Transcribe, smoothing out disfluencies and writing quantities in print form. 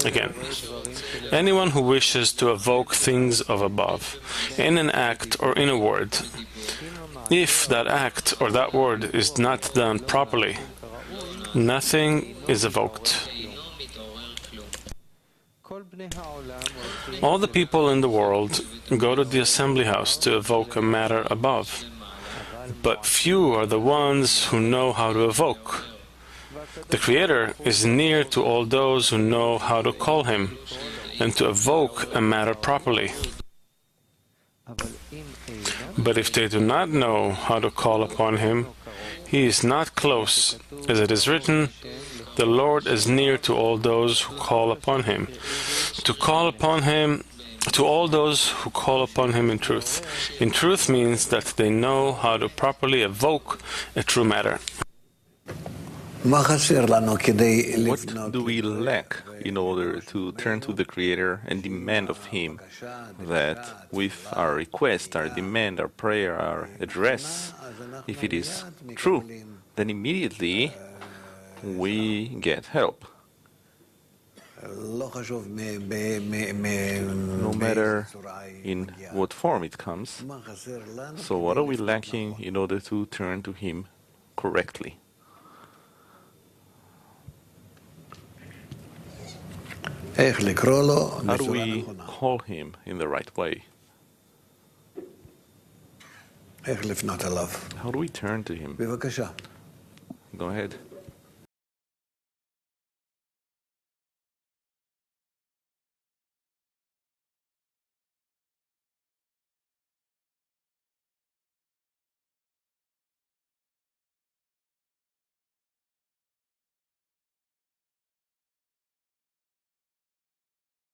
Again, anyone who wishes to evoke things of above, in an act or in a word, if that act or that word is not done properly, nothing is evoked. All the people in the world go to the assembly house to evoke a matter above, but few are the ones who know how to evoke. The Creator is near to all those who know how to call Him and to evoke a matter properly. But if they do not know how to call upon Him, He is not close. As it is written, the Lord is near to all those who call upon Him. To call upon Him, to all those who call upon Him in truth. In truth means that they know how to properly evoke a true matter. What do we lack in order to turn to the Creator and demand of Him that with our request, our demand, our prayer, our address, if it is true, then immediately we get help. No matter in what form it comes. So what are we lacking in order to turn to Him correctly? How do we call Him in the right way? How do we turn to Him? Go ahead.